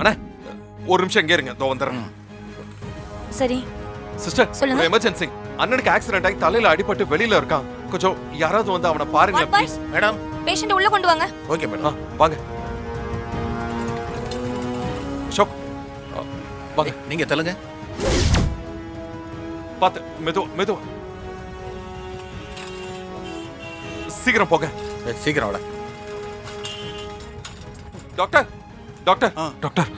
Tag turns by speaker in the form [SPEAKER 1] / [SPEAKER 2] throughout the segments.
[SPEAKER 1] அண்ணா ஒரு நிமிஷம் எங்கே இருங்க, இதோ வந்துடுறேன்.
[SPEAKER 2] சரி
[SPEAKER 1] சிஸ்டர்,
[SPEAKER 2] சொல்லுங்க.
[SPEAKER 1] ஒரு எமர்ஜென்சி. அண்ணனுக்கு ஆக்சிடென்ட் ஆகி தலையில அடிபட்டு வெளியில இருக்கான். கொஞ்சம் யாராவது வந்து அவனை பாருங்க ப்ளீஸ்.
[SPEAKER 3] மேடம்.
[SPEAKER 2] பேஷண்ட் உள்ள கொண்டு வாங்க.
[SPEAKER 3] Okay madam.
[SPEAKER 1] வாங்க அசோக், வாங்க.
[SPEAKER 3] நீங்க தள்ளுங்க.
[SPEAKER 1] பாத்து மெதுவா மெதுவா, சீக்கிரம் போங்க.
[SPEAKER 3] சீக்கிரம் வாடா.
[SPEAKER 1] டாக்டர் டாக்டர் டாக்டர்,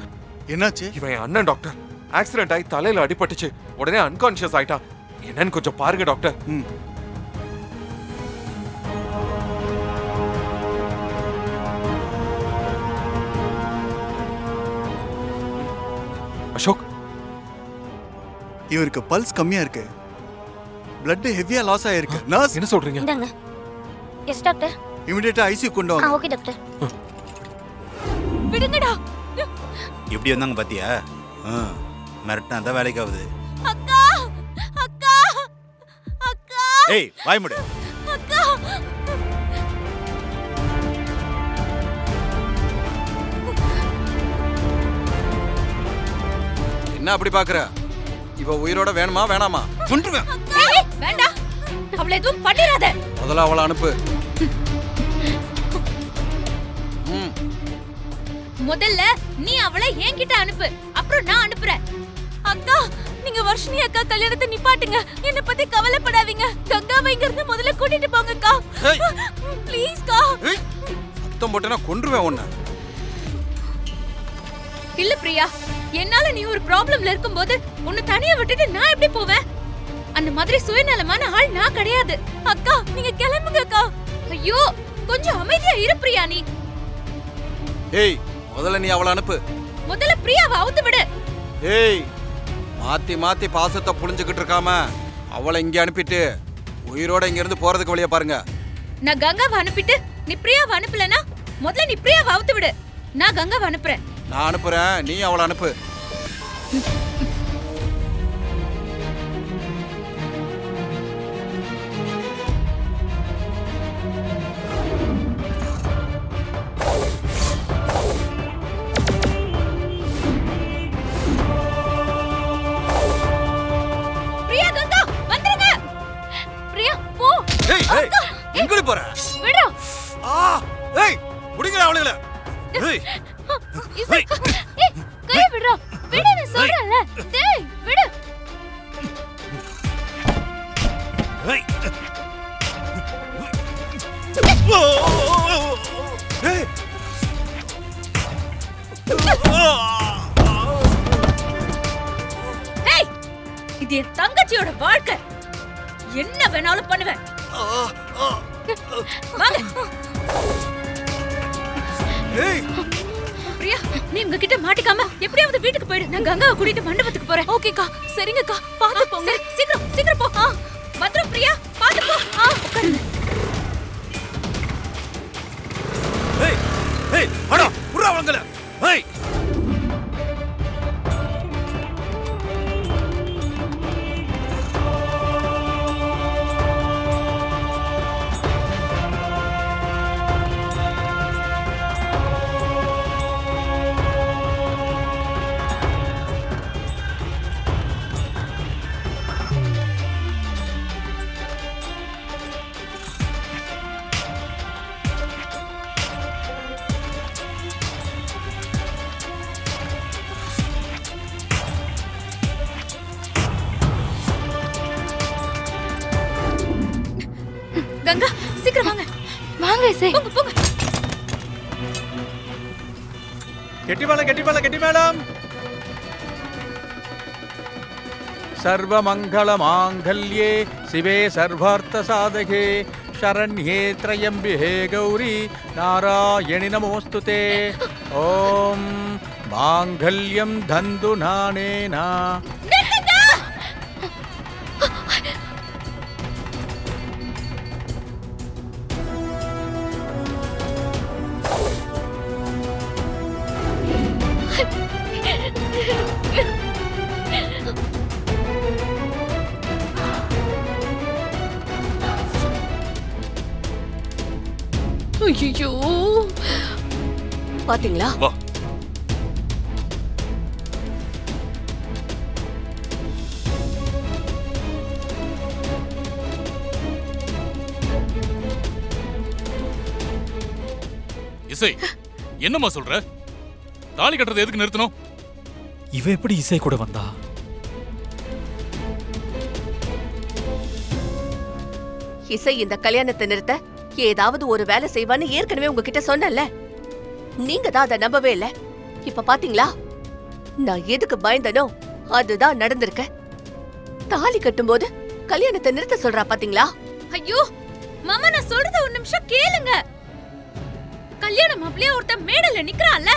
[SPEAKER 4] என்னாச்சு?
[SPEAKER 1] இவன் என் அண்ணன் டாக்டர். ஆக்சிடென்ட் ஆகி தலையில அடிபட்டுச்சு, உடனே அன்கான்ஷியஸ் ஆயிட்டான். என்னன்னு கொஞ்சம் பாருங்க டாக்டர். அசோக்,
[SPEAKER 4] இவருக்கு பல்ஸ் கம்மியா இருக்கு, பிளட் ஹெவியா லாஸ் ஆயிருக்கு. நர்ஸ்
[SPEAKER 1] என்ன சொல்றீங்க?
[SPEAKER 2] இந்தாங்க. Yes doctor.
[SPEAKER 4] இமிடியேட்டா ஐசியூ கொண்டு வாங்க.
[SPEAKER 2] Okay doctor. விடுங்கடா.
[SPEAKER 5] எப்படி வந்தாங்க பாத்தியா? மிரட்டினா தான் வேலைக்கு ஆகுது.
[SPEAKER 2] அக்கா அக்கா அக்கா
[SPEAKER 5] ஏய் வாய் மூடு.
[SPEAKER 2] அக்கா.
[SPEAKER 4] என்ன அப்படி பாக்குற? இவ உயிரோட வேணுமா வேணாமா? கொன்றுவேன்.
[SPEAKER 2] ஏய் வேண்டாம், அவளை எதுவும் பண்ணிராத.
[SPEAKER 4] முதல்ல அவளை அனுப்பு.
[SPEAKER 2] முதல்ல நீ அவளை என்கிட்ட அனுப்பு, அப்புறம் நான் அனுப்புறேன். அக்கா, நீங்க வர்ஷினி அக்கா கல்யாணத்தை நிப்பாட்டுங்க. என்ன பத்தி கவலைப்படாதீங்க. கங்காவை இங்க இருந்து முதல்ல கூட்டிட்டு போங்கக்கா. ப்ளீஸ் கா.
[SPEAKER 4] சத்தம் போட்டேன்னா கொன்றுவேன் உன்னை.
[SPEAKER 2] இல்ல பிரியா, என்னால நீ ஒரு ப்ராப்ளம்ல இருக்கும்போது உன்னை தனியா விட்டுட்டு நான் எப்படி போவேன்? அந்த மாதிரி சுயநலமான ஆள் நான் கிடையாது. அக்கா, நீங்க கிளம்புங்க அக்கா. ஐயோ, கொஞ்சம் அமைதியா இரு பிரியா. நீ
[SPEAKER 4] ஏய், முதல்ல நீ அவளை அனுப்பு.
[SPEAKER 2] முதல்ல பிரியாவை அவுத்து விடு.
[SPEAKER 4] ஏய், மாத்தி மாத்தி பாசத்தை புளிஞ்சுக்கிட்டு இருக்காம அவளை இங்க அனுப்பிட்டு உயிரோட இங்க இருந்து போறதுக்கு வழியா பாருங்க.
[SPEAKER 2] நான் கங்காவை அனுப்பிட்டு நீ பிரியாவை அனுப்பலனா முதல்ல நீ பிரியாவை அவுத்து விடு. நான் கங்காவை அனுப்புறேன்.
[SPEAKER 4] நான் அனுப்புறேன், நீ அவளை அனுப்பு.
[SPEAKER 2] பிரியா, கங்கா வந்துருங்க. பிரியா போ.
[SPEAKER 4] ஏய் ஏய், எங்க போற?
[SPEAKER 2] விடு.
[SPEAKER 4] ஏய், முடிங்கடா அவளுங்கள. ஏய்,
[SPEAKER 2] ஏய், கை விடுடா. விடு, நான் சொல்றேன்ல. டேய், விடு.
[SPEAKER 4] ஏய். ஏய்.
[SPEAKER 2] ஏய், இது என் தங்கச்சியோட வாழ்க்கை. என்ன வேணாலும் பண்ணுவேன். வாங்க.
[SPEAKER 4] ஏய்.
[SPEAKER 2] பிரியா, நீ உங்க கிட்ட மாட்டிக்காம எப்படியாவது வீட்டுக்கு போயிடு. நான் கங்காவை கூட்டிட்டு மண்டபத்துக்கு போறேன். ஓகேக்கா, சரிங்கக்கா. பாத்து போங்க. சீக்கிரம் சீக்கிரம் போ. பத்ரம் பிரியா, பாத்து போ. உட்காருங்க.
[SPEAKER 4] ஏய் ஏய், அடா புறா அவங்கள. ஏய்.
[SPEAKER 2] கங்கா, சீக்கிரம் வாங்க. வாங்க இசை. போங்க போங்க.
[SPEAKER 3] கெட்டி மேளம். சர்வமங்கள மாங்கல்யே சிவே சர்வார்த்த சாதகே शरण्ये त्र्यम्बिके गौरी नारायणि नमोस्तुते ओम मांगल्यं धन्दुनानेना
[SPEAKER 2] ஐயோ பாத்தீங்களா?
[SPEAKER 1] வா.
[SPEAKER 6] இசை என்னம்மா சொல்ற? தாலி கட்டுறது எதுக்கு நிறுத்தணும்?
[SPEAKER 7] இவ எப்படி இசை கூட வந்தா?
[SPEAKER 8] இசை இந்த கல்யாணத்தை நிறுத்த ஏதாவது ஒரு வேலை செய்வான்னு ஏற்கனவே உங்ககிட்ட சொன்னல. நீங்க தான் அதை நம்பவே இல்ல. இப்ப பாத்தீங்களா, நான் எதுக்கு பயந்தனோ அதுதான் நடந்திருக்க. தாலி கட்டும்போது கல்யாணத்தை நிறுத்த சொல்றா பாத்தீங்களா?
[SPEAKER 2] ஐயோ மாமா, நான் சொல்றத ஒரு நிமிஷம் கேளுங்க. கல்யாணம் அப்படியே ஒருத்த மேடல நிக்கறான்ல,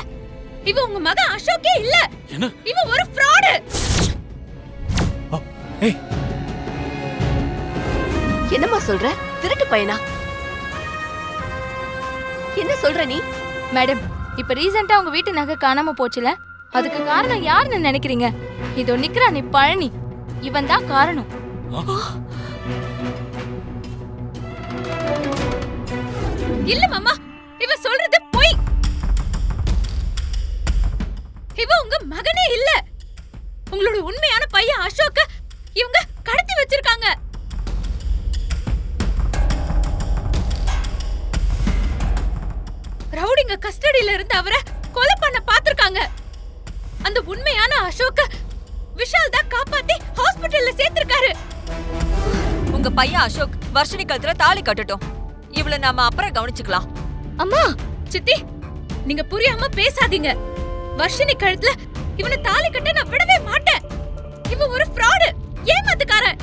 [SPEAKER 2] இவ உங்க மகன் அசோக்கே இல்ல.
[SPEAKER 6] என்ன?
[SPEAKER 2] இவ ஒரு ஃப்ராட்.
[SPEAKER 7] ஏய்,
[SPEAKER 8] என்னம்மா சொல்ற? திருட்டு பையனா? என்ன சொல்ற நீ?
[SPEAKER 9] மேடம், இப்ப ரீசெண்டா உங்க வீட்டு நகை காணாம போச்சுல, அதுக்கு காரணம் யாருன்னு நினைக்கிறீங்க? இதோ நிக்கிறானே பழனி, இவன் தான் காரணம்.
[SPEAKER 2] இல்ல மாமா, இவ சொல்றது பொய். இவ உங்க மகனே இல்ல. உங்களோட உண்மையான பையன் அசோக்க இவங்க கடத்தி வச்சிருக்காங்க. ரவுடிங்க கஸ்டடியில இருந்து அவரை கொலை பண்ண பாத்துருக்காங்க. அந்த உண்மையான அசோக்க விஷால் தான் காப்பாத்தி ஹாஸ்பிடல்ல சேர்த்திருக்காரு.
[SPEAKER 10] உங்க பையன் அசோக் வர்ஷினி கழுத்துல தாலி கட்டட்டும். இவள நாம அப்புறம் கவனிச்சுக்கலாம்.
[SPEAKER 2] அம்மா, சித்தி, நீங்க புரியாம பேசாதீங்க. வர்ஷினி கழுத்துல இவனை தாலி கட்ட நான் விடவே மாட்டேன். இவன் ஒரு ஃப்ராடு, ஏமாத்துக்காரன்.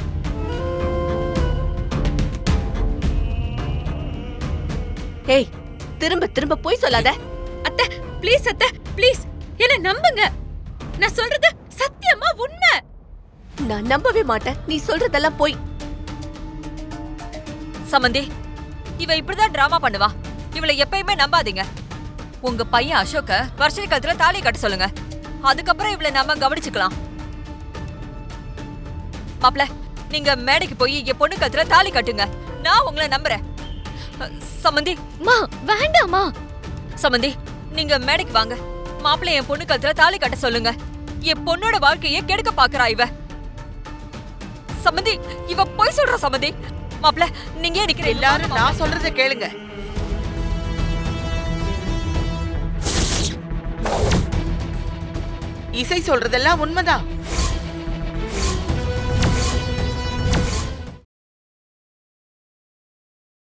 [SPEAKER 8] ஏய், திரும்ப திரும்ப போய் சொல்லாத.
[SPEAKER 2] அத்தை, ப்ளீஸ் அத்தை, ப்ளீஸ் என்ன நம்புங்க. நான் சொல்றது சத்தியமா உண்மை.
[SPEAKER 8] நான் நம்பவே மாட்டேன். நீ சொல்றதெல்லாம் போய்.
[SPEAKER 10] சமந்தி, இவ இப்படிதான் டிராமா பண்ணுவா. இவளை எப்பயுமே நம்பாதீங்க. உங்க பையன் அசோக்க வர்ஷினி கழுத்துல தாலி கட்ட சொல்லுங்க. அதுக்கப்புறம் இவளை நாம கவனிச்சுக்கலாம். மாப்ள, நீங்க மேடைக்கு போய் என் பொண்ணு கழுத்துல தாலி கட்டுங்க. நான் உங்களை நம்புறேன். சமந்தி,
[SPEAKER 9] மா வேண்டாமா.
[SPEAKER 10] சமந்தி, நீங்க மேடைக்கு வாங்க. மாப்பிள்ளை என் பொண்ணு கழுத்துல தாலி கட்ட சொல்லுங்க. என் பொண்ணோட வாழ்க்கையை கெடுக்க பாக்குறா இவ. சமந்தி, இவ போய் சொல்ற. சமந்தி, மாப்பிள்ள நீங்க ஏன் நிக்கிறீங்க?
[SPEAKER 11] எல்லாரும் நான் சொல்றத கேளுங்க. இசை சொல்றதெல்லாம் உண்மைதான்.